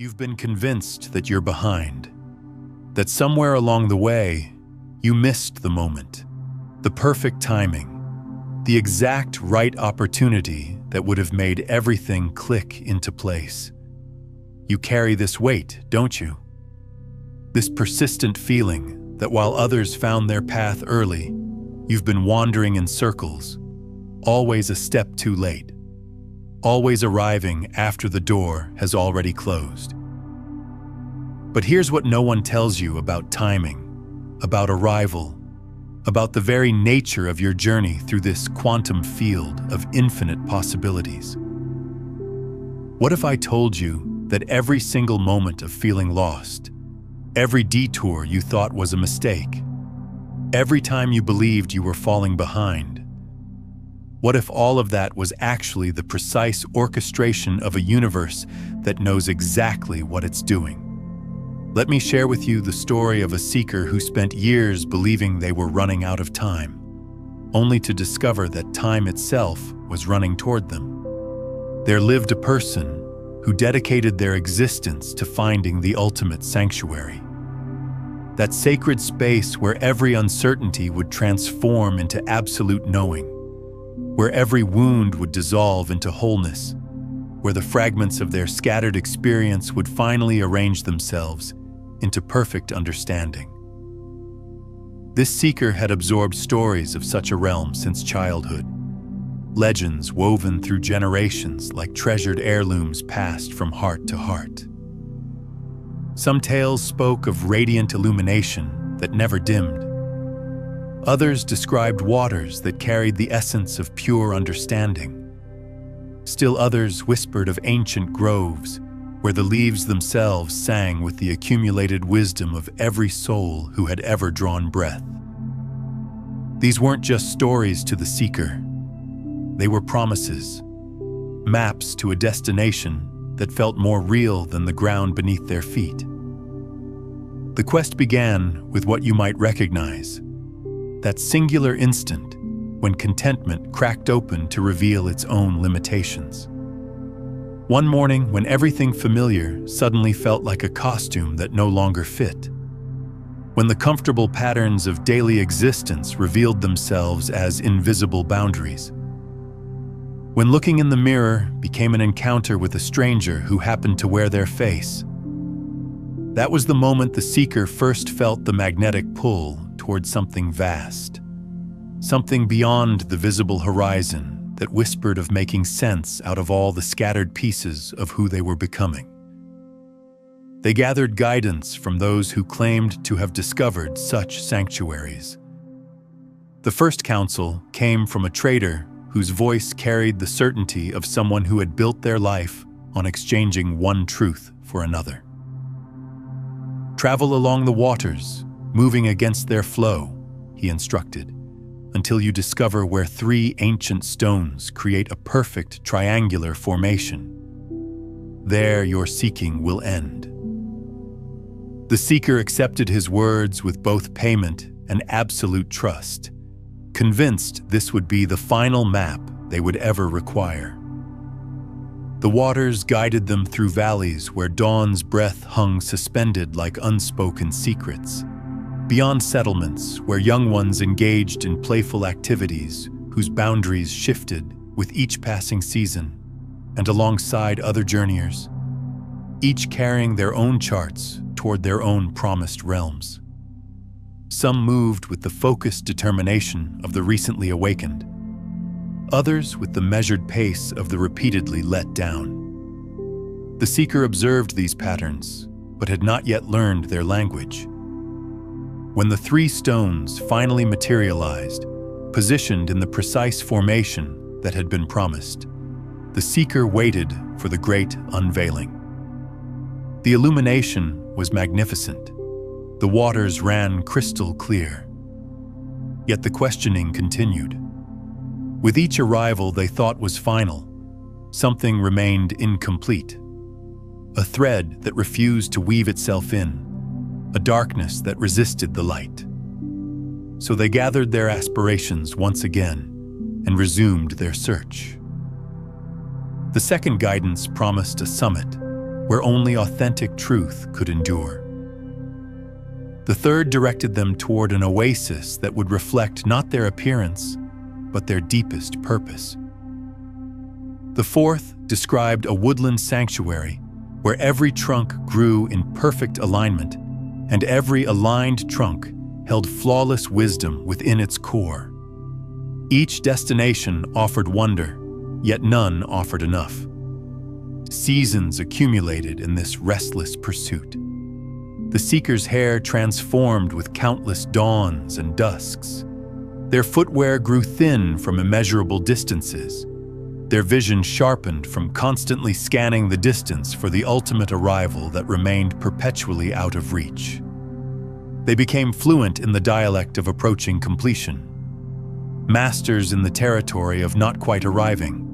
You've been convinced that you're behind, that somewhere along the way, you missed the moment, the perfect timing, the exact right opportunity that would have made everything click into place. You carry this weight, don't you? This persistent feeling that while others found their path early, you've been wandering in circles, always a step too late, always arriving after the door has already closed. But here's what no one tells you about timing, about arrival, about the very nature of your journey through this quantum field of infinite possibilities. What if I told you that every single moment of feeling lost, every detour you thought was a mistake, every time you believed you were falling behind, what if all of that was actually the precise orchestration of a universe that knows exactly what it's doing? Let me share with you the story of a seeker who spent years believing they were running out of time, only to discover that time itself was running toward them. There lived a person who dedicated their existence to finding the ultimate sanctuary. That sacred space where every uncertainty would transform into absolute knowing, where every wound would dissolve into wholeness, where the fragments of their scattered experience would finally arrange themselves into perfect understanding. This seeker had absorbed stories of such a realm since childhood, legends woven through generations like treasured heirlooms passed from heart to heart. Some tales spoke of radiant illumination that never dimmed. Others described waters that carried the essence of pure understanding. Still others whispered of ancient groves where the leaves themselves sang with the accumulated wisdom of every soul who had ever drawn breath. These weren't just stories to the seeker. They were promises, maps to a destination that felt more real than the ground beneath their feet. The quest began with what you might recognize, that singular instant when contentment cracked open to reveal its own limitations. One morning, when everything familiar suddenly felt like a costume that no longer fit. When the comfortable patterns of daily existence revealed themselves as invisible boundaries. When looking in the mirror became an encounter with a stranger who happened to wear their face. That was the moment the seeker first felt the magnetic pull toward something vast, something beyond the visible horizon, that whispered of making sense out of all the scattered pieces of who they were becoming. They gathered guidance from those who claimed to have discovered such sanctuaries. The first counsel came from a trader whose voice carried the certainty of someone who had built their life on exchanging one truth for another. Travel along the waters, moving against their flow, he instructed, until you discover where three ancient stones create a perfect triangular formation. There your seeking will end. The seeker accepted his words with both payment and absolute trust, convinced this would be the final map they would ever require. The waters guided them through valleys where dawn's breath hung suspended like unspoken secrets, beyond settlements where young ones engaged in playful activities whose boundaries shifted with each passing season, and alongside other journeyers, each carrying their own charts toward their own promised realms. Some moved with the focused determination of the recently awakened, others with the measured pace of the repeatedly let down. The seeker observed these patterns, but had not yet learned their language. When the three stones finally materialized, positioned in the precise formation that had been promised, the seeker waited for the great unveiling. The illumination was magnificent. The waters ran crystal clear. Yet the questioning continued. With each arrival they thought was final, something remained incomplete. A thread that refused to weave itself in, a darkness that resisted the light. So they gathered their aspirations once again and resumed their search. The second guidance promised a summit, where only authentic truth could endure. The third directed them toward an oasis that would reflect not their appearance, but their deepest purpose. The fourth described a woodland sanctuary where every trunk grew in perfect alignment, and every aligned trunk held flawless wisdom within its core. Each destination offered wonder, yet none offered enough. Seasons accumulated in this restless pursuit. The seeker's hair transformed with countless dawns and dusks. Their footwear grew thin from immeasurable distances. Their vision sharpened from constantly scanning the distance for the ultimate arrival that remained perpetually out of reach. They became fluent in the dialect of approaching completion, masters in the territory of not quite arriving.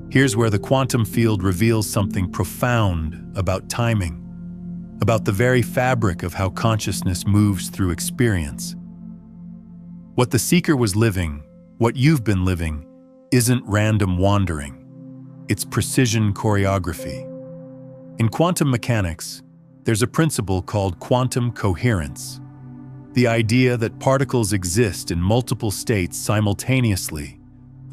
Here's where the quantum field reveals something profound about timing, about the very fabric of how consciousness moves through experience. What the seeker was living, what you've been living, isn't random wandering. It's precision choreography. In quantum mechanics, there's a principle called quantum coherence, the idea that particles exist in multiple states simultaneously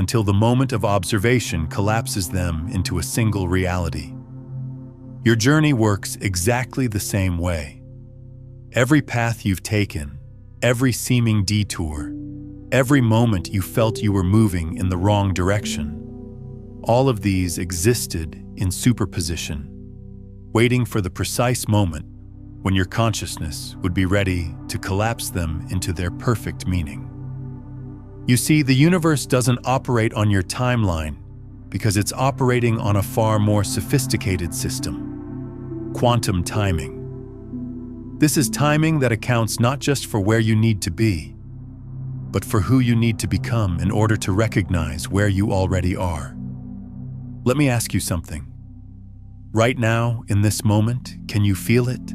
until the moment of observation collapses them into a single reality. Your journey works exactly the same way. Every path you've taken, every seeming detour, every moment you felt you were moving in the wrong direction, all of these existed in superposition, waiting for the precise moment when your consciousness would be ready to collapse them into their perfect meaning. You see, the universe doesn't operate on your timeline because it's operating on a far more sophisticated system: quantum timing. This is timing that accounts not just for where you need to be, but for who you need to become in order to recognize where you already are. Let me ask you something. Right now, in this moment, can you feel it?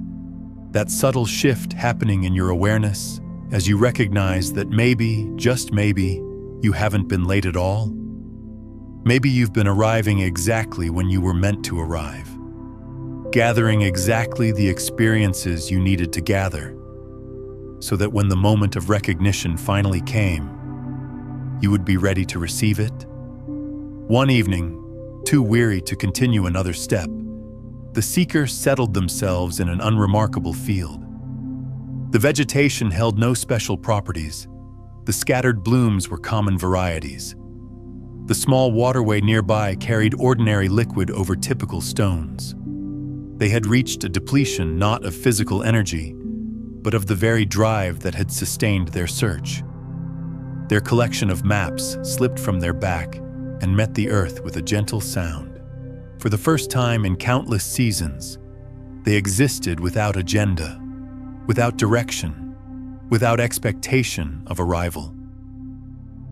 That subtle shift happening in your awareness as you recognize that maybe, just maybe, you haven't been late at all? Maybe you've been arriving exactly when you were meant to arrive, gathering exactly the experiences you needed to gather, so that when the moment of recognition finally came, you would be ready to receive it. One evening, too weary to continue another step, the seeker settled themselves in an unremarkable field. The vegetation held no special properties. The scattered blooms were common varieties. The small waterway nearby carried ordinary liquid over typical stones. They had reached a depletion not of physical energy, but of the very drive that had sustained their search. Their collection of maps slipped from their back and met the earth with a gentle sound. For the first time in countless seasons, they existed without agenda, without direction, without expectation of arrival.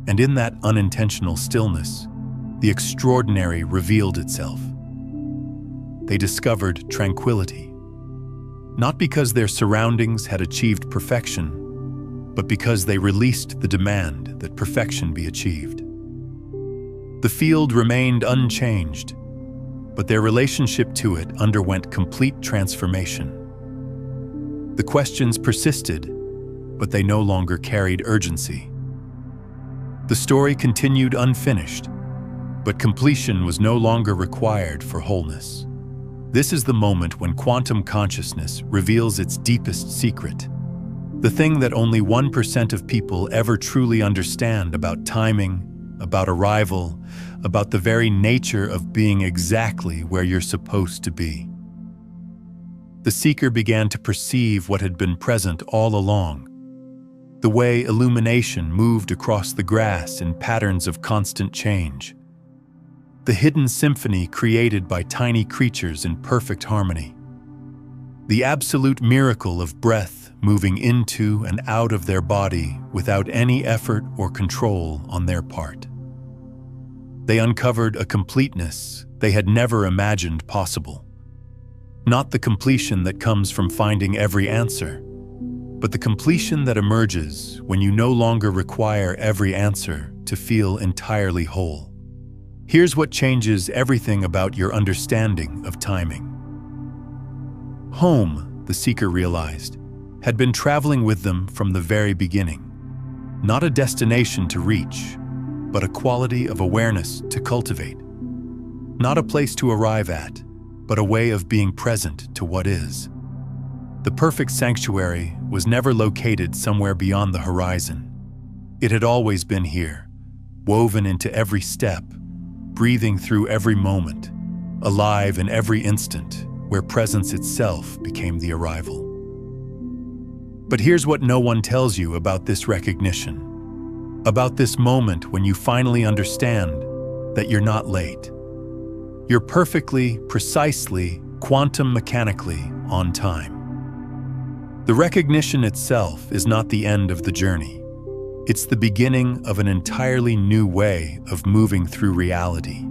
And in that unintentional stillness, the extraordinary revealed itself. They discovered tranquility, not because their surroundings had achieved perfection, but because they released the demand that perfection be achieved. The field remained unchanged, but their relationship to it underwent complete transformation. The questions persisted, but they no longer carried urgency. The story continued unfinished, but completion was no longer required for wholeness. This is the moment when quantum consciousness reveals its deepest secret, the thing that only 1% of people ever truly understand about timing, about arrival, about the very nature of being exactly where you're supposed to be. The seeker began to perceive what had been present all along, the way illumination moved across the grass in patterns of constant change, the hidden symphony created by tiny creatures in perfect harmony, the absolute miracle of breath moving into and out of their body without any effort or control on their part. They uncovered a completeness they had never imagined possible. Not the completion that comes from finding every answer, but the completion that emerges when you no longer require every answer to feel entirely whole. Here's what changes everything about your understanding of timing. Home, the seeker realized, had been traveling with them from the very beginning. Not a destination to reach, but a quality of awareness to cultivate. Not a place to arrive at, but a way of being present to what is. The perfect sanctuary was never located somewhere beyond the horizon. It had always been here, woven into every step, breathing through every moment, alive in every instant, where presence itself became the arrival. But here's what no one tells you about this recognition, about this moment when you finally understand that you're not late. You're perfectly, precisely, quantum mechanically on time. The recognition itself is not the end of the journey. It's the beginning of an entirely new way of moving through reality.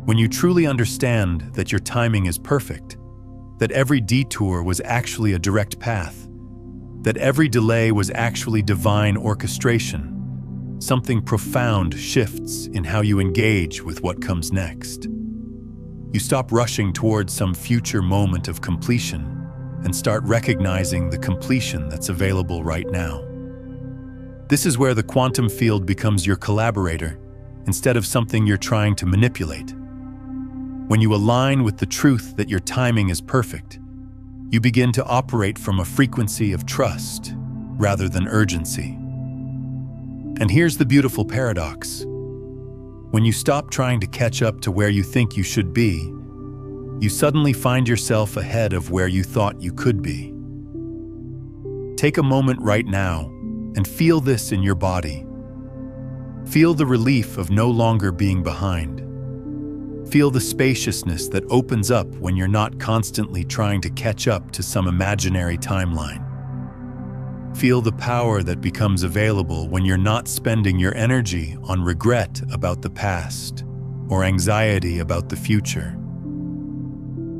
When you truly understand that your timing is perfect, that every detour was actually a direct path, that every delay was actually divine orchestration, something profound shifts in how you engage with what comes next. You stop rushing towards some future moment of completion and start recognizing the completion that's available right now. This is where the quantum field becomes your collaborator instead of something you're trying to manipulate. When you align with the truth that your timing is perfect, you begin to operate from a frequency of trust rather than urgency. And here's the beautiful paradox. When you stop trying to catch up to where you think you should be, you suddenly find yourself ahead of where you thought you could be. Take a moment right now and feel this in your body. Feel the relief of no longer being behind. Feel the spaciousness that opens up when you're not constantly trying to catch up to some imaginary timeline. Feel the power that becomes available when you're not spending your energy on regret about the past or anxiety about the future.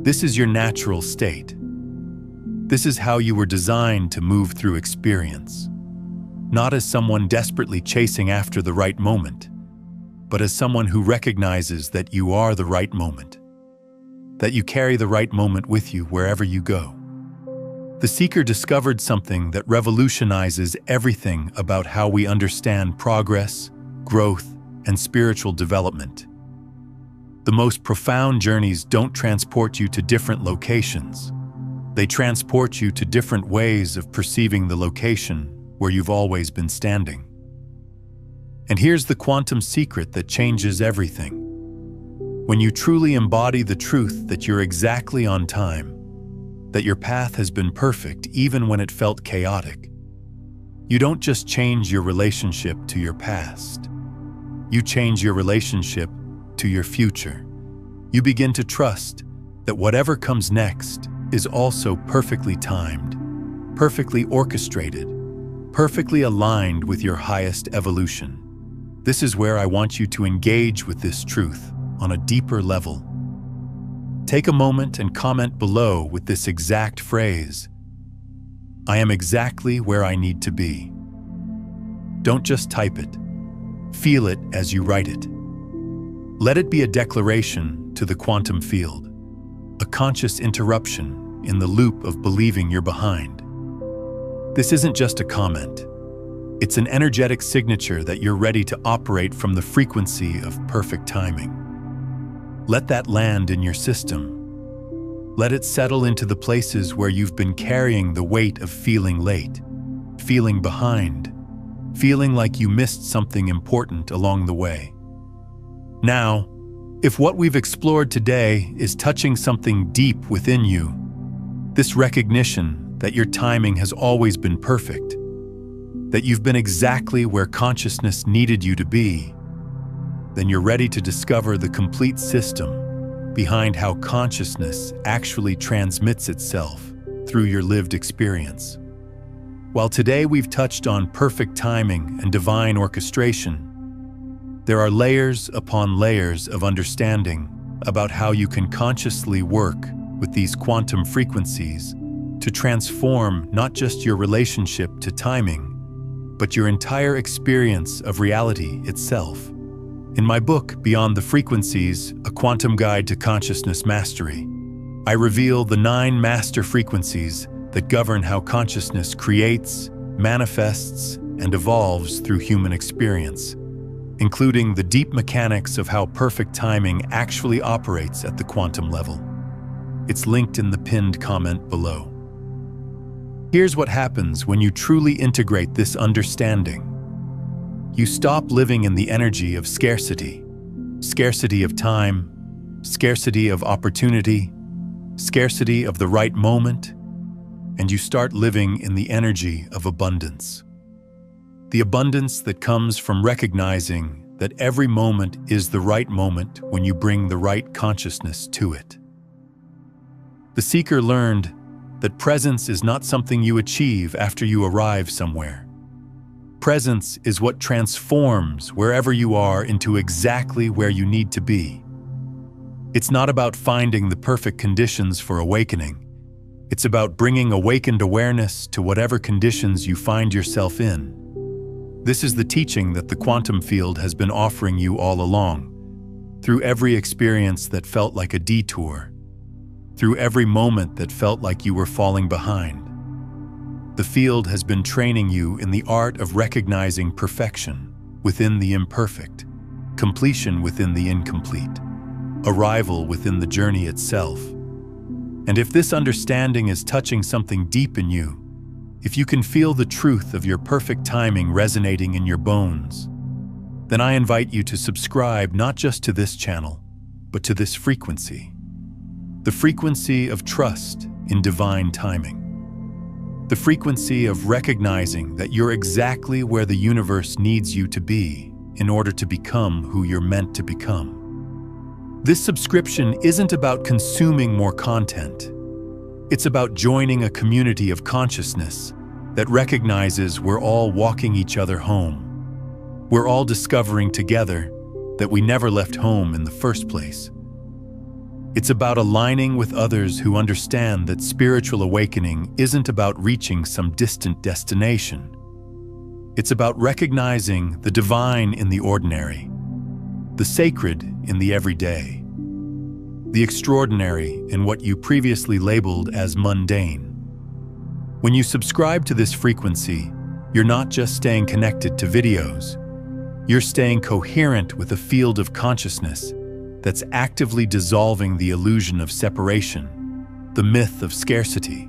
This is your natural state. This is how you were designed to move through experience. Not as someone desperately chasing after the right moment, but as someone who recognizes that you are the right moment, that you carry the right moment with you wherever you go. The seeker discovered something that revolutionizes everything about how we understand progress, growth, and spiritual development. The most profound journeys don't transport you to different locations. They transport you to different ways of perceiving the location where you've always been standing. And here's the quantum secret that changes everything. When you truly embody the truth that you're exactly on time, that your path has been perfect even when it felt chaotic, you don't just change your relationship to your past. You change your relationship to your future. You begin to trust that whatever comes next is also perfectly timed, perfectly orchestrated, perfectly aligned with your highest evolution. This is where I want you to engage with this truth on a deeper level. Take a moment and comment below with this exact phrase: I am exactly where I need to be. Don't just type it. Feel it as you write it. Let it be a declaration to the quantum field, a conscious interruption in the loop of believing you're behind. This isn't just a comment. It's an energetic signature that you're ready to operate from the frequency of perfect timing. Let that land in your system. Let it settle into the places where you've been carrying the weight of feeling late, feeling behind, feeling like you missed something important along the way. Now, if what we've explored today is touching something deep within you, this recognition that your timing has always been perfect, that you've been exactly where consciousness needed you to be, then you're ready to discover the complete system behind how consciousness actually transmits itself through your lived experience. While today we've touched on perfect timing and divine orchestration, there are layers upon layers of understanding about how you can consciously work with these quantum frequencies to transform not just your relationship to timing, but your entire experience of reality itself. In my book, Beyond the Frequencies, A Quantum Guide to Consciousness Mastery, I reveal the 9 master frequencies that govern how consciousness creates, manifests, and evolves through human experience, including the deep mechanics of how perfect timing actually operates at the quantum level. It's linked in the pinned comment below. Here's what happens when you truly integrate this understanding. You stop living in the energy of scarcity. Scarcity of time, scarcity of opportunity, scarcity of the right moment, and you start living in the energy of abundance. The abundance that comes from recognizing that every moment is the right moment when you bring the right consciousness to it. The seeker learned that presence is not something you achieve after you arrive somewhere. Presence is what transforms wherever you are into exactly where you need to be. It's not about finding the perfect conditions for awakening. It's about bringing awakened awareness to whatever conditions you find yourself in. This is the teaching that the quantum field has been offering you all along, through every experience that felt like a detour, through every moment that felt like you were falling behind. The field has been training you in the art of recognizing perfection within the imperfect, completion within the incomplete, arrival within the journey itself. And if this understanding is touching something deep in you, if you can feel the truth of your perfect timing resonating in your bones, then I invite you to subscribe not just to this channel, but to this frequency. The frequency of trust in divine timing. The frequency of recognizing that you're exactly where the universe needs you to be in order to become who you're meant to become. This subscription isn't about consuming more content. It's about joining a community of consciousness that recognizes we're all walking each other home. We're all discovering together that we never left home in the first place. It's about aligning with others who understand that spiritual awakening isn't about reaching some distant destination. It's about recognizing the divine in the ordinary, the sacred in the everyday, the extraordinary in what you previously labeled as mundane. When you subscribe to this frequency, you're not just staying connected to videos, you're staying coherent with a field of consciousness that's actively dissolving the illusion of separation, the myth of scarcity,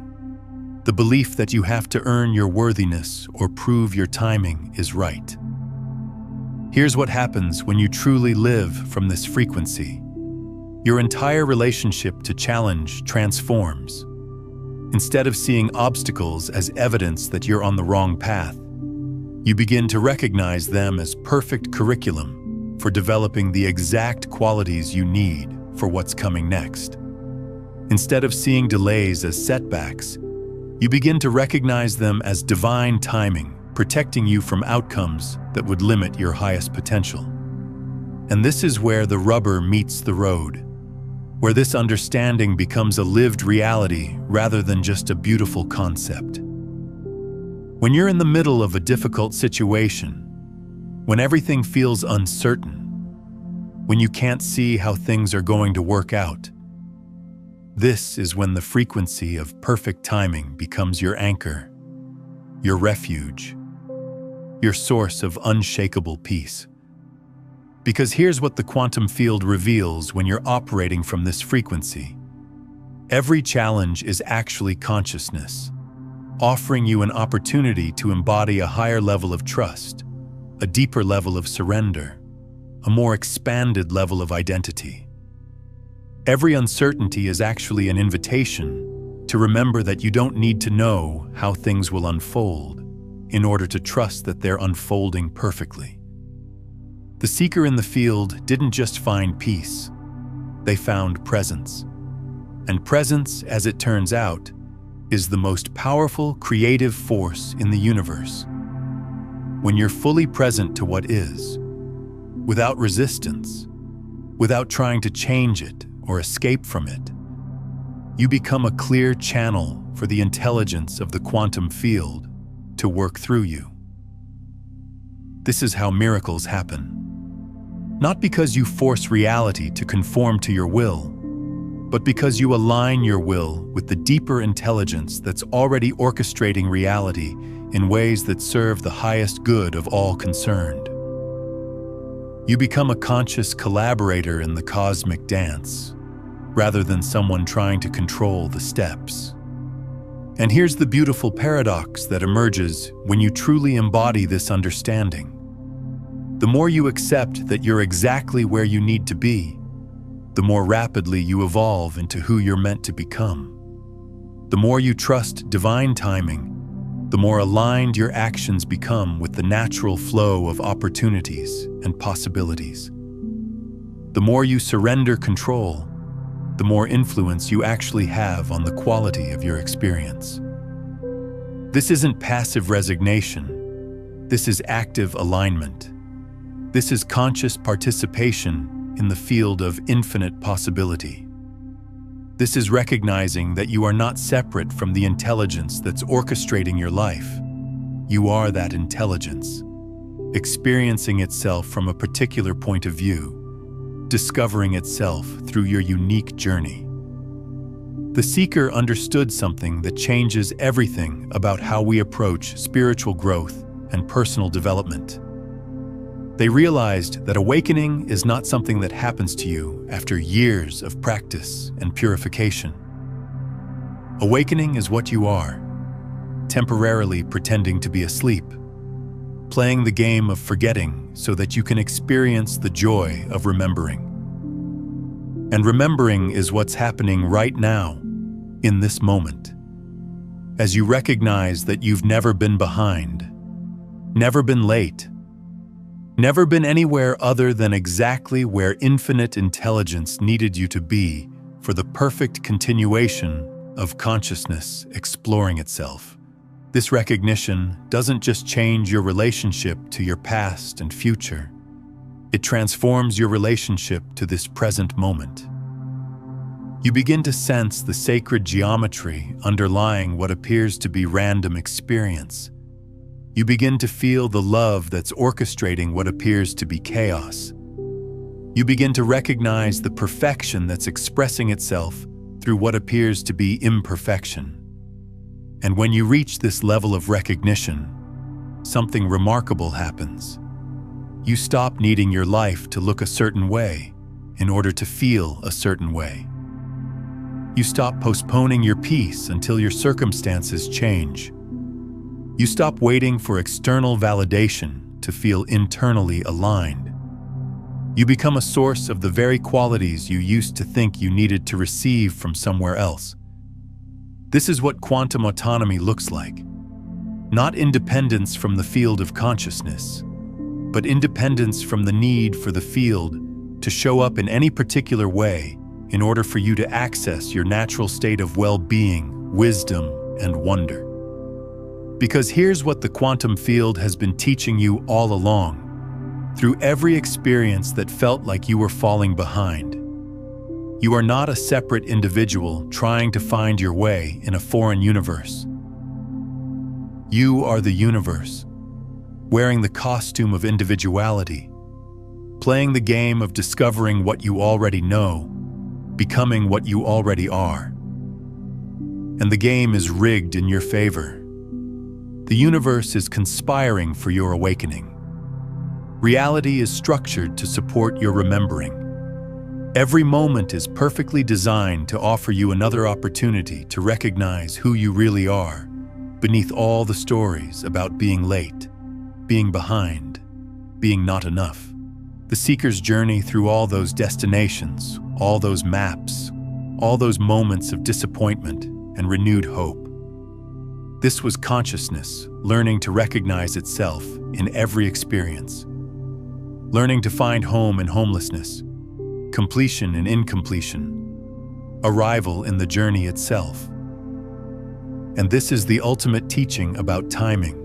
the belief that you have to earn your worthiness or prove your timing is right. Here's what happens when you truly live from this frequency. Your entire relationship to challenge transforms. Instead of seeing obstacles as evidence that you're on the wrong path, you begin to recognize them as perfect curriculum for developing the exact qualities you need for what's coming next. Instead of seeing delays as setbacks, you begin to recognize them as divine timing, protecting you from outcomes that would limit your highest potential. And this is where the rubber meets the road, where this understanding becomes a lived reality rather than just a beautiful concept. When you're in the middle of a difficult situation, when everything feels uncertain, when you can't see how things are going to work out, this is when the frequency of perfect timing becomes your anchor, your refuge, your source of unshakable peace. Because here's what the quantum field reveals when you're operating from this frequency. Every challenge is actually consciousness, offering you an opportunity to embody a higher level of trust, a deeper level of surrender, a more expanded level of identity. Every uncertainty is actually an invitation to remember that you don't need to know how things will unfold in order to trust that they're unfolding perfectly. The seeker in the field didn't just find peace, they found presence. And presence, as it turns out, is the most powerful creative force in the universe. When you're fully present to what is, without resistance, without trying to change it or escape from it, you become a clear channel for the intelligence of the quantum field to work through you. This is how miracles happen. Not because you force reality to conform to your will, but because you align your will with the deeper intelligence that's already orchestrating reality in ways that serve the highest good of all concerned. You become a conscious collaborator in the cosmic dance, rather than someone trying to control the steps. And here's the beautiful paradox that emerges when you truly embody this understanding. The more you accept that you're exactly where you need to be, the more rapidly you evolve into who you're meant to become. The more you trust divine timing, the more aligned your actions become with the natural flow of opportunities and possibilities. The more you surrender control, the more influence you actually have on the quality of your experience. This isn't passive resignation. This is active alignment. This is conscious participation in the field of infinite possibility. This is recognizing that you are not separate from the intelligence that's orchestrating your life. You are that intelligence, experiencing itself from a particular point of view, discovering itself through your unique journey. The seeker understood something that changes everything about how we approach spiritual growth and personal development. They realized that awakening is not something that happens to you after years of practice and purification. Awakening is what you are, temporarily pretending to be asleep, playing the game of forgetting so that you can experience the joy of remembering. And remembering is what's happening right now, in this moment, as you recognize that you've never been behind, never been late, never been anywhere other than exactly where infinite intelligence needed you to be for the perfect continuation of consciousness exploring itself. This recognition doesn't just change your relationship to your past and future. It transforms your relationship to this present moment. You begin to sense the sacred geometry underlying what appears to be random experience. You begin to feel the love that's orchestrating what appears to be chaos. You begin to recognize the perfection that's expressing itself through what appears to be imperfection. And when you reach this level of recognition, something remarkable happens. You stop needing your life to look a certain way in order to feel a certain way. You stop postponing your peace until your circumstances change. You stop waiting for external validation to feel internally aligned. You become a source of the very qualities you used to think you needed to receive from somewhere else. This is what quantum autonomy looks like. Not independence from the field of consciousness, but independence from the need for the field to show up in any particular way in order for you to access your natural state of well-being, wisdom, and wonder. Because here's what the quantum field has been teaching you all along. Through every experience that felt like you were falling behind, you are not a separate individual trying to find your way in a foreign universe. You are the universe, wearing the costume of individuality, playing the game of discovering what you already know, becoming what you already are. And the game is rigged in your favor. The universe is conspiring for your awakening. Reality is structured to support your remembering. Every moment is perfectly designed to offer you another opportunity to recognize who you really are, beneath all the stories about being late, being behind, being not enough. The seeker's journey through all those destinations, all those maps, all those moments of disappointment and renewed hope. This was consciousness learning to recognize itself in every experience, learning to find home in homelessness, completion in incompletion, arrival in the journey itself. And this is the ultimate teaching about timing.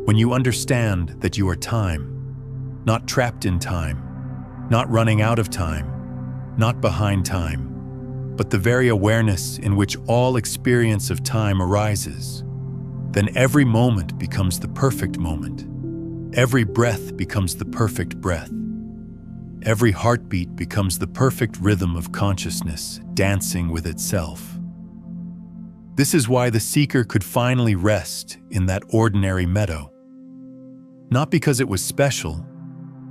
When you understand that you are time, not trapped in time, not running out of time, not behind time, but the very awareness in which all experience of time arises, then every moment becomes the perfect moment. Every breath becomes the perfect breath. Every heartbeat becomes the perfect rhythm of consciousness, dancing with itself. This is why the seeker could finally rest in that ordinary meadow. Not because it was special,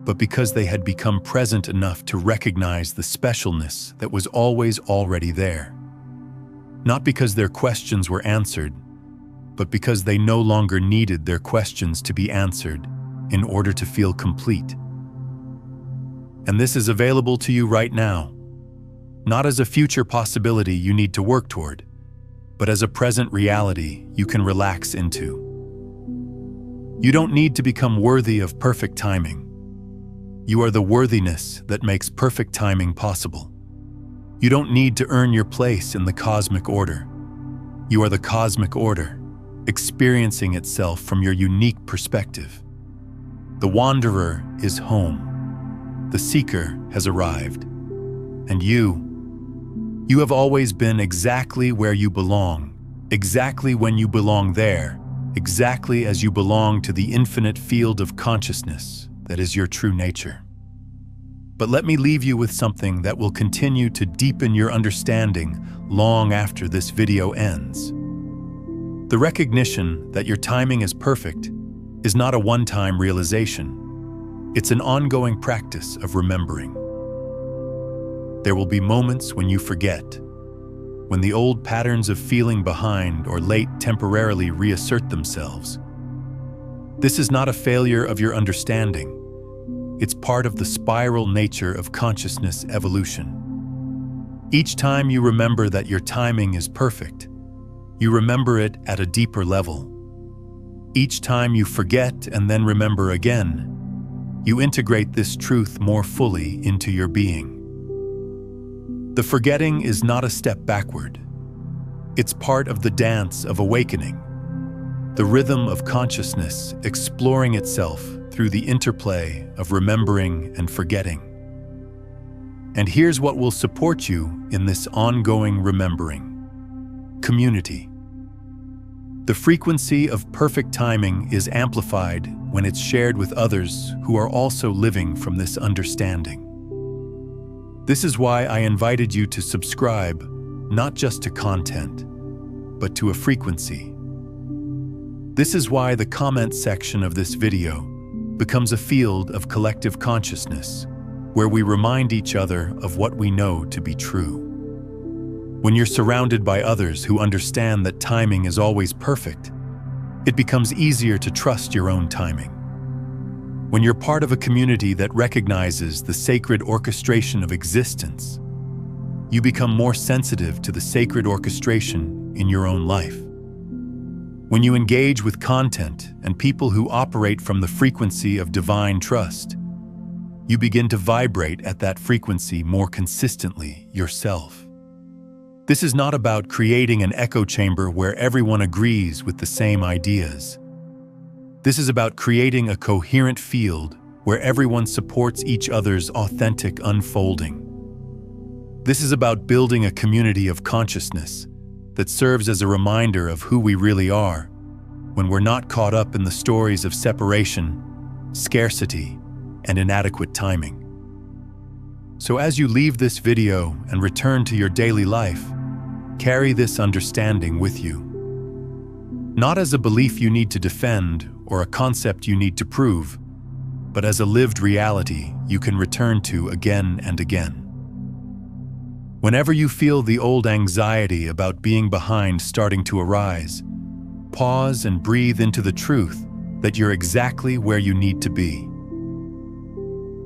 but because they had become present enough to recognize the specialness that was always already there. Not because their questions were answered, but because they no longer needed their questions to be answered in order to feel complete. And this is available to you right now, not as a future possibility you need to work toward, but as a present reality you can relax into. You don't need to become worthy of perfect timing. You are the worthiness that makes perfect timing possible. You don't need to earn your place in the cosmic order. You are the cosmic order, experiencing itself from your unique perspective. The wanderer is home. The seeker has arrived. And you have always been exactly where you belong, exactly when you belong there, exactly as you belong to the infinite field of consciousness that is your true nature. But let me leave you with something that will continue to deepen your understanding long after this video ends. The recognition that your timing is perfect is not a one-time realization. It's an ongoing practice of remembering. There will be moments when you forget, when the old patterns of feeling behind or late temporarily reassert themselves. This is not a failure of your understanding. It's part of the spiral nature of consciousness evolution. Each time you remember that your timing is perfect, you remember it at a deeper level. Each time you forget and then remember again, you integrate this truth more fully into your being. The forgetting is not a step backward. It's part of the dance of awakening, the rhythm of consciousness exploring itself through the interplay of remembering and forgetting. And here's what will support you in this ongoing remembering: community. The frequency of perfect timing is amplified when it's shared with others who are also living from this understanding. This is why I invited you to subscribe, not just to content, but to a frequency. This is why the comment section of this video becomes a field of collective consciousness, where we remind each other of what we know to be true. When you're surrounded by others who understand that timing is always perfect, it becomes easier to trust your own timing. When you're part of a community that recognizes the sacred orchestration of existence, you become more sensitive to the sacred orchestration in your own life. When you engage with content and people who operate from the frequency of divine trust, you begin to vibrate at that frequency more consistently yourself. This is not about creating an echo chamber where everyone agrees with the same ideas. This is about creating a coherent field where everyone supports each other's authentic unfolding. This is about building a community of consciousness that serves as a reminder of who we really are when we're not caught up in the stories of separation, scarcity, and inadequate timing. So as you leave this video and return to your daily life, carry this understanding with you. Not as a belief you need to defend or a concept you need to prove, but as a lived reality you can return to again and again. Whenever you feel the old anxiety about being behind starting to arise, pause and breathe into the truth that you're exactly where you need to be.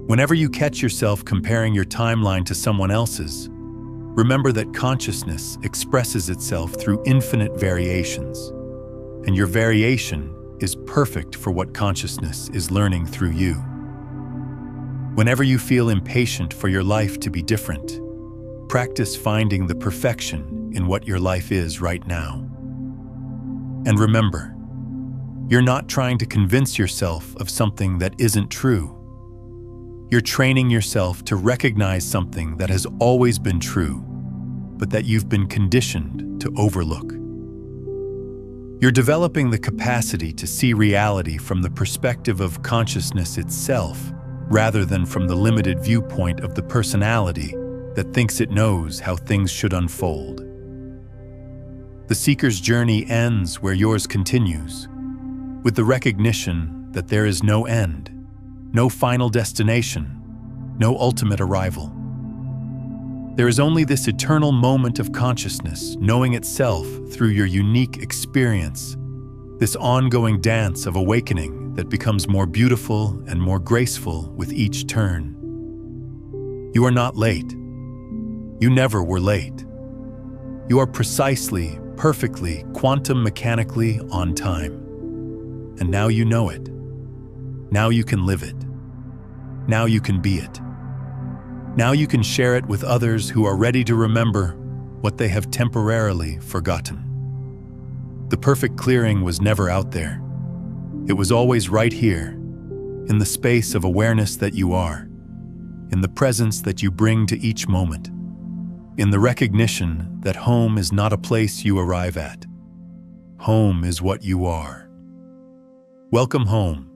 Whenever you catch yourself comparing your timeline to someone else's, remember that consciousness expresses itself through infinite variations, and your variation is perfect for what consciousness is learning through you. Whenever you feel impatient for your life to be different, practice finding the perfection in what your life is right now. And remember, you're not trying to convince yourself of something that isn't true. You're training yourself to recognize something that has always been true, but that you've been conditioned to overlook. You're developing the capacity to see reality from the perspective of consciousness itself, rather than from the limited viewpoint of the personality that thinks it knows how things should unfold. The seeker's journey ends where yours continues, with the recognition that there is no end, no final destination, no ultimate arrival. There is only this eternal moment of consciousness, knowing itself through your unique experience, this ongoing dance of awakening that becomes more beautiful and more graceful with each turn. You are not late. You never were late. You are precisely, perfectly, quantum mechanically on time. And now you know it. Now you can live it. Now you can be it. Now you can share it with others who are ready to remember what they have temporarily forgotten. The perfect clearing was never out there. It was always right here, in the space of awareness that you are, in the presence that you bring to each moment, in the recognition that home is not a place you arrive at. Home is what you are. Welcome home.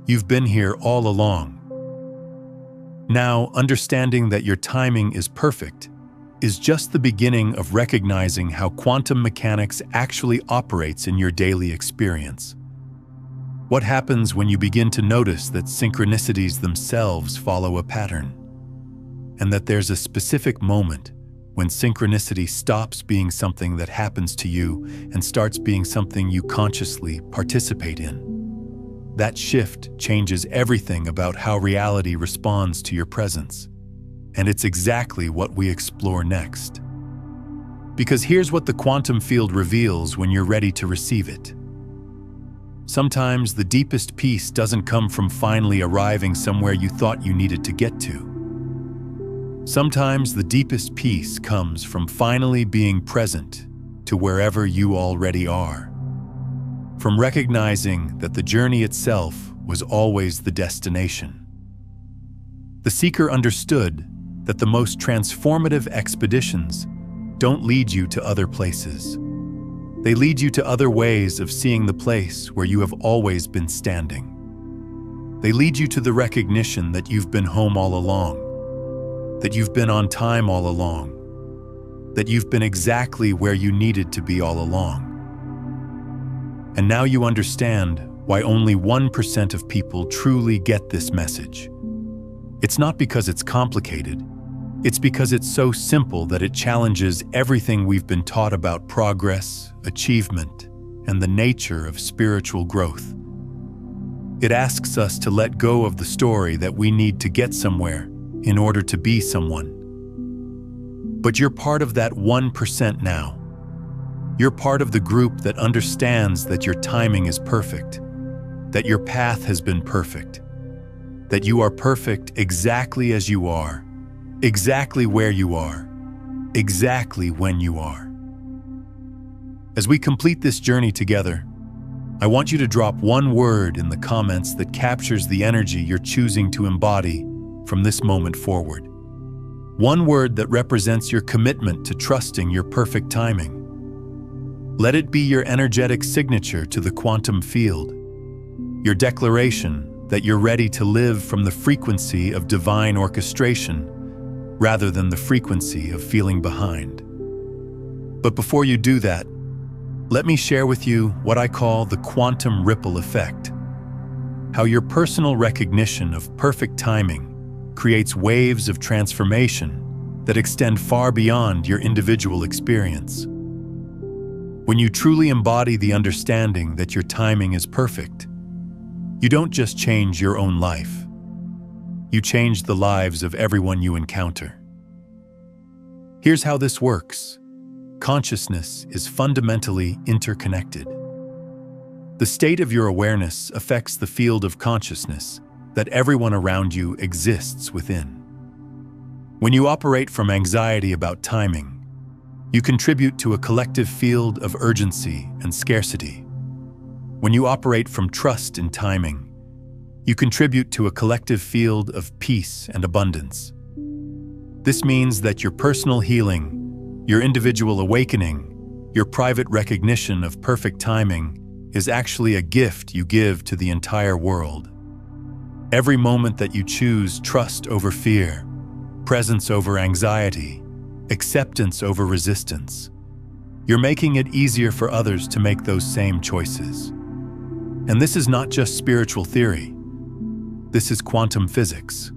You've been here all along. Now, understanding that your timing is perfect is just the beginning of recognizing how quantum mechanics actually operates in your daily experience. What happens when you begin to notice that synchronicities themselves follow a pattern, and that there's a specific moment when synchronicity stops being something that happens to you and starts being something you consciously participate in? That shift changes everything about how reality responds to your presence. And it's exactly what we explore next. Because here's what the quantum field reveals when you're ready to receive it. Sometimes the deepest peace doesn't come from finally arriving somewhere you thought you needed to get to. Sometimes the deepest peace comes from finally being present to wherever you already are. From recognizing that the journey itself was always the destination. The seeker understood that the most transformative expeditions don't lead you to other places. They lead you to other ways of seeing the place where you have always been standing. They lead you to the recognition that you've been home all along, that you've been on time all along, that you've been exactly where you needed to be all along. And now you understand why only 1% of people truly get this message. It's not because it's complicated. It's because it's so simple that it challenges everything we've been taught about progress, achievement, and the nature of spiritual growth. It asks us to let go of the story that we need to get somewhere in order to be someone. But you're part of that 1% now. You're part of the group that understands that your timing is perfect, that your path has been perfect, that you are perfect exactly as you are, exactly where you are, exactly when you are. As we complete this journey together, I want you to drop one word in the comments that captures the energy you're choosing to embody from this moment forward. One word that represents your commitment to trusting your perfect timing. Let it be your energetic signature to the quantum field, your declaration that you're ready to live from the frequency of divine orchestration rather than the frequency of feeling behind. But before you do that, let me share with you what I call the quantum ripple effect, how your personal recognition of perfect timing creates waves of transformation that extend far beyond your individual experience. When you truly embody the understanding that your timing is perfect, you don't just change your own life. You change the lives of everyone you encounter. Here's how this works. Consciousness is fundamentally interconnected. The state of your awareness affects the field of consciousness that everyone around you exists within. When you operate from anxiety about timing, you contribute to a collective field of urgency and scarcity. When you operate from trust in timing, you contribute to a collective field of peace and abundance. This means that your personal healing, your individual awakening, your private recognition of perfect timing is actually a gift you give to the entire world. Every moment that you choose trust over fear, presence over anxiety, acceptance over resistance. You're making it easier for others to make those same choices. And this is not just spiritual theory. This is quantum physics.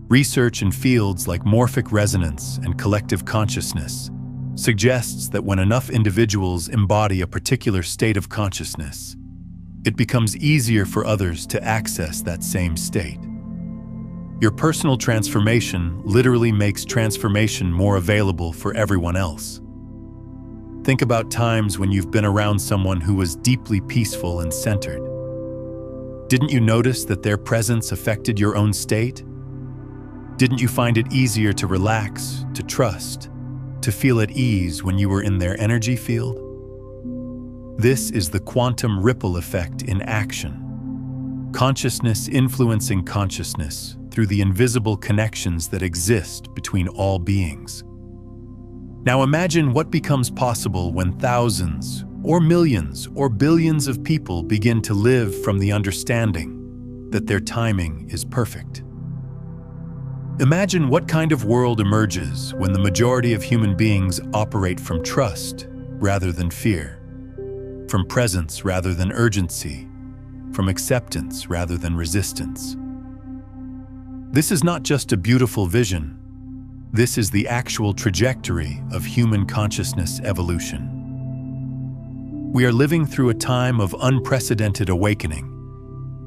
Research in fields like morphic resonance and collective consciousness suggests that when enough individuals embody a particular state of consciousness, it becomes easier for others to access that same state. Your personal transformation literally makes transformation more available for everyone else. Think about times when you've been around someone who was deeply peaceful and centered. Didn't you notice that their presence affected your own state? Didn't you find it easier to relax, to trust, to feel at ease when you were in their energy field? This is the quantum ripple effect in action. Consciousness influencing consciousness through the invisible connections that exist between all beings. Now imagine what becomes possible when thousands, or millions, or billions of people begin to live from the understanding that their timing is perfect. Imagine what kind of world emerges when the majority of human beings operate from trust rather than fear, from presence rather than urgency, from acceptance rather than resistance. This is not just a beautiful vision. This is the actual trajectory of human consciousness evolution. We are living through a time of unprecedented awakening,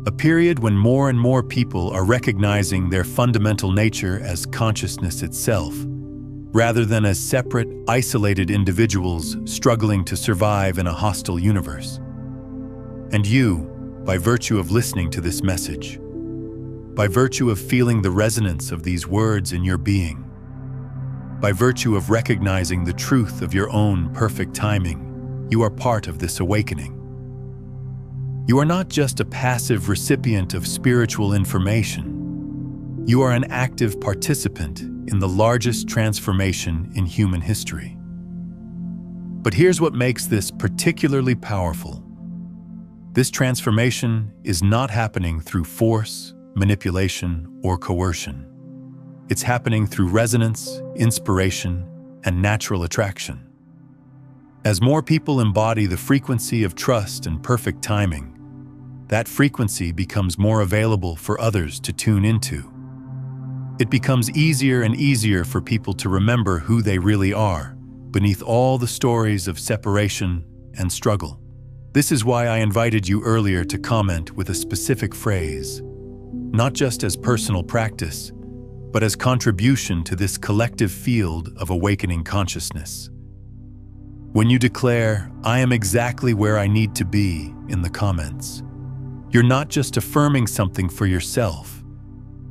a period when more and more people are recognizing their fundamental nature as consciousness itself, rather than as separate, isolated individuals struggling to survive in a hostile universe. And you, by virtue of listening to this message, by virtue of feeling the resonance of these words in your being, by virtue of recognizing the truth of your own perfect timing, you are part of this awakening. You are not just a passive recipient of spiritual information. You are an active participant in the largest transformation in human history. But here's what makes this particularly powerful. This transformation is not happening through force, manipulation, or coercion. It's happening through resonance, inspiration, and natural attraction. As more people embody the frequency of trust and perfect timing, that frequency becomes more available for others to tune into. It becomes easier and easier for people to remember who they really are, beneath all the stories of separation and struggle. This is why I invited you earlier to comment with a specific phrase, not just as personal practice, but as contribution to this collective field of awakening consciousness. When you declare, "I am exactly where I need to be," in the comments, you're not just affirming something for yourself.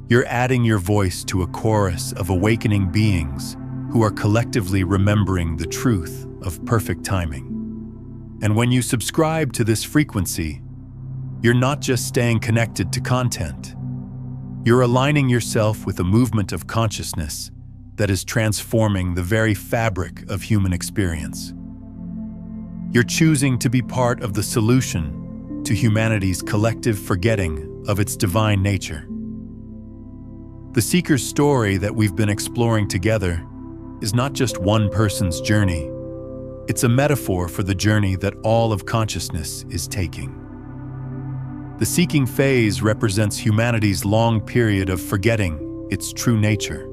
You're adding your voice to a chorus of awakening beings who are collectively remembering the truth of perfect timing. And when you subscribe to this frequency, you're not just staying connected to content. You're aligning yourself with a movement of consciousness that is transforming the very fabric of human experience. You're choosing to be part of the solution to humanity's collective forgetting of its divine nature. The Seeker's story that we've been exploring together is not just one person's journey. It's a metaphor for the journey that all of consciousness is taking. The seeking phase represents humanity's long period of forgetting its true nature.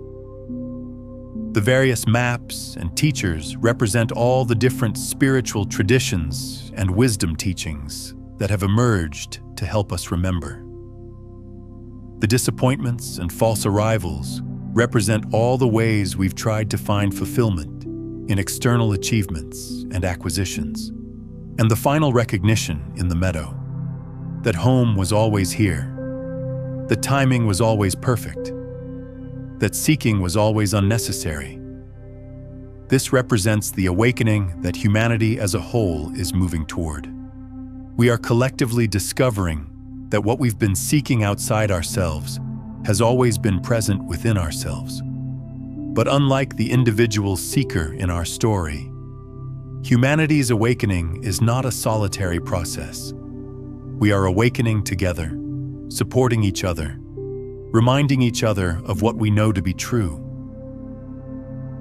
The various maps and teachers represent all the different spiritual traditions and wisdom teachings that have emerged to help us remember. The disappointments and false arrivals represent all the ways we've tried to find fulfillment in external achievements and acquisitions. And the final recognition in the meadow, that home was always here, that timing was always perfect, that seeking was always unnecessary. This represents the awakening that humanity as a whole is moving toward. We are collectively discovering that what we've been seeking outside ourselves has always been present within ourselves. But unlike the individual seeker in our story, humanity's awakening is not a solitary process. We are awakening together, supporting each other, reminding each other of what we know to be true.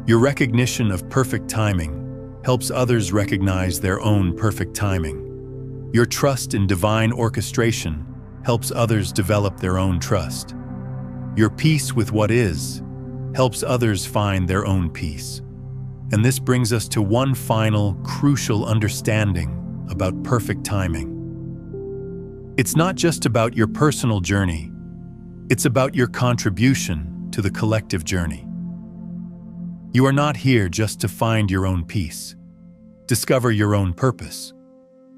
Your recognition of perfect timing helps others recognize their own perfect timing. Your trust in divine orchestration helps others develop their own trust. Your peace with what is helps others find their own peace. And this brings us to one final, crucial understanding about perfect timing. It's not just about your personal journey, it's about your contribution to the collective journey. You are not here just to find your own peace, discover your own purpose,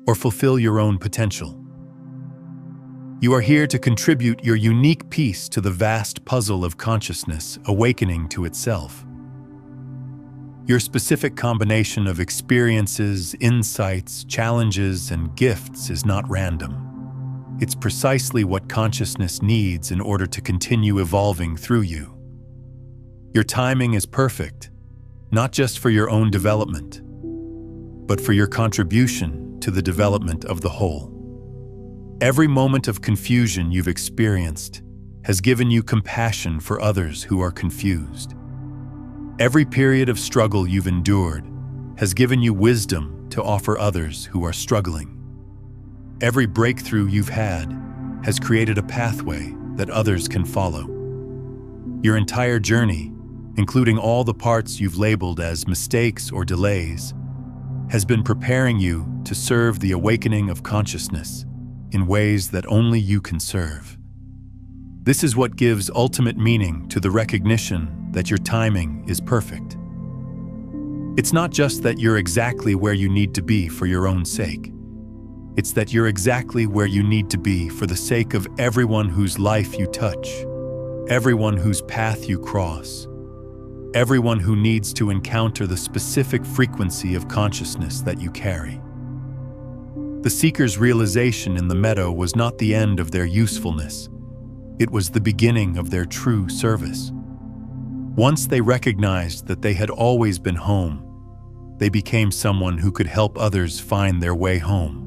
or fulfill your own potential. You are here to contribute your unique piece to the vast puzzle of consciousness awakening to itself. Your specific combination of experiences, insights, challenges, and gifts is not random. It's precisely what consciousness needs in order to continue evolving through you. Your timing is perfect, not just for your own development, but for your contribution to the development of the whole. Every moment of confusion you've experienced has given you compassion for others who are confused. Every period of struggle you've endured has given you wisdom to offer others who are struggling. Every breakthrough you've had has created a pathway that others can follow. Your entire journey, including all the parts you've labeled as mistakes or delays, has been preparing you to serve the awakening of consciousness in ways that only you can serve. This is what gives ultimate meaning to the recognition that your timing is perfect. It's not just that you're exactly where you need to be for your own sake. It's that you're exactly where you need to be for the sake of everyone whose life you touch, everyone whose path you cross, everyone who needs to encounter the specific frequency of consciousness that you carry. The seeker's realization in the meadow was not the end of their usefulness. It was the beginning of their true service. Once they recognized that they had always been home, they became someone who could help others find their way home.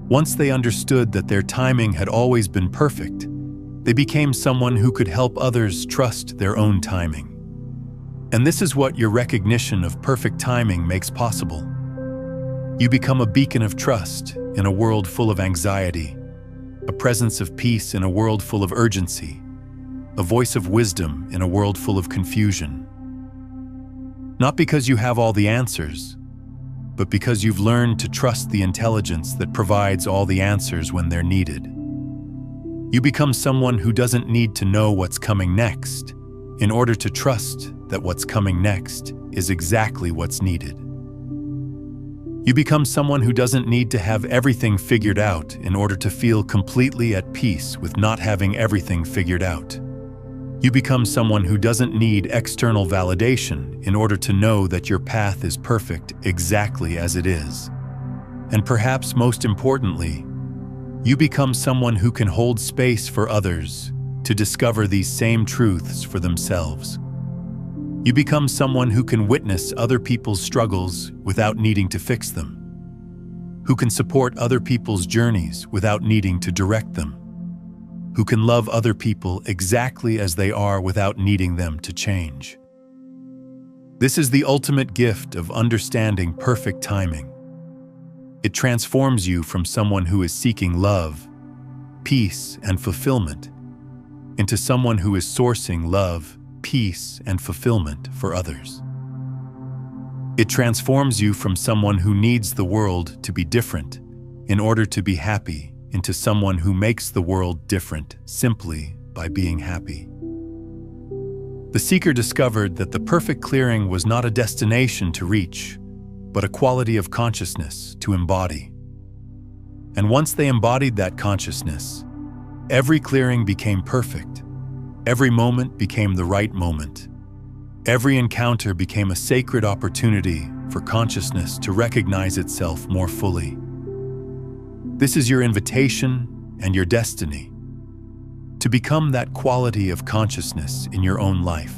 Once they understood that their timing had always been perfect, they became someone who could help others trust their own timing. And this is what your recognition of perfect timing makes possible. You become a beacon of trust in a world full of anxiety, a presence of peace in a world full of urgency, a voice of wisdom in a world full of confusion. Not because you have all the answers, but because you've learned to trust the intelligence that provides all the answers when they're needed. You become someone who doesn't need to know what's coming next in order to trust that what's coming next is exactly what's needed. You become someone who doesn't need to have everything figured out in order to feel completely at peace with not having everything figured out. You become someone who doesn't need external validation in order to know that your path is perfect exactly as it is. And perhaps most importantly, you become someone who can hold space for others to discover these same truths for themselves. You become someone who can witness other people's struggles without needing to fix them, who can support other people's journeys without needing to direct them, who can love other people exactly as they are without needing them to change. This is the ultimate gift of understanding perfect timing. It transforms you from someone who is seeking love, peace, and fulfillment into someone who is sourcing love, peace, and fulfillment for others. It transforms you from someone who needs the world to be different in order to be happy into someone who makes the world different simply by being happy. The seeker discovered that the perfect clearing was not a destination to reach, but a quality of consciousness to embody. And once they embodied that consciousness, every clearing became perfect. Every moment became the right moment. Every encounter became a sacred opportunity for consciousness to recognize itself more fully. This is your invitation and your destiny, to become that quality of consciousness in your own life,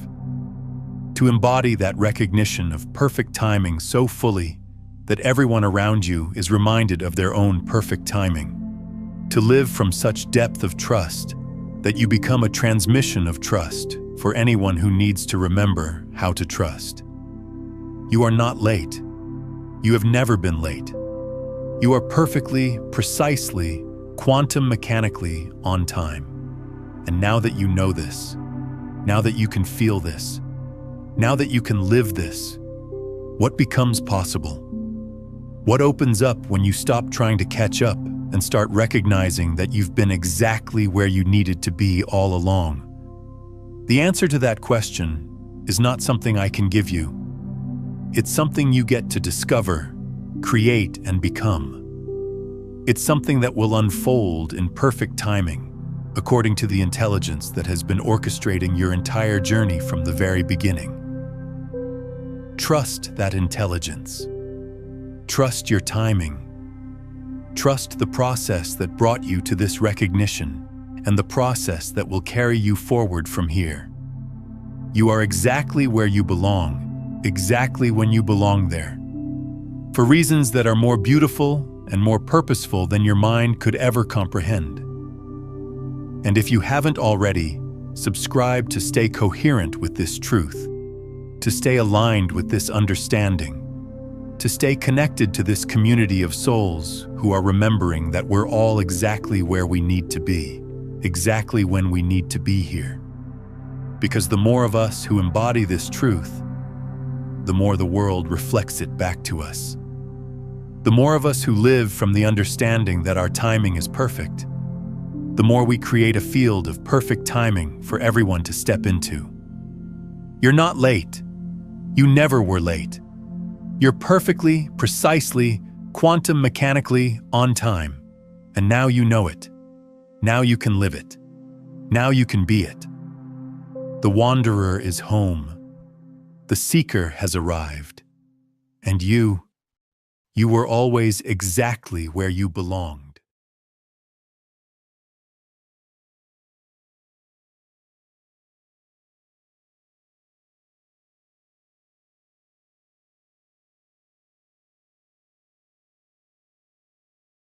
to embody that recognition of perfect timing so fully that everyone around you is reminded of their own perfect timing, to live from such depth of trust that you become a transmission of trust for anyone who needs to remember how to trust. You are not late. You have never been late. You are perfectly, precisely, quantum mechanically on time. And now that you know this, now that you can feel this, now that you can live this, what becomes possible? What opens up when you stop trying to catch up and start recognizing that you've been exactly where you needed to be all along? The answer to that question is not something I can give you. It's something you get to discover, create, and become. It's something that will unfold in perfect timing, according to the intelligence that has been orchestrating your entire journey from the very beginning. Trust that intelligence. Trust your timing. Trust the process that brought you to this recognition and the process that will carry you forward from here. You are exactly where you belong, exactly when you belong there, for reasons that are more beautiful and more purposeful than your mind could ever comprehend. And if you haven't already, subscribe to stay coherent with this truth, to stay aligned with this understanding, to stay connected to this community of souls who are remembering that we're all exactly where we need to be, exactly when we need to be here. Because the more of us who embody this truth, the more the world reflects it back to us. The more of us who live from the understanding that our timing is perfect, the more we create a field of perfect timing for everyone to step into. You're not late. You never were late. You're perfectly, precisely, quantum mechanically on time. And now you know it. Now you can live it. Now you can be it. The wanderer is home. The seeker has arrived. And you were always exactly where you belonged.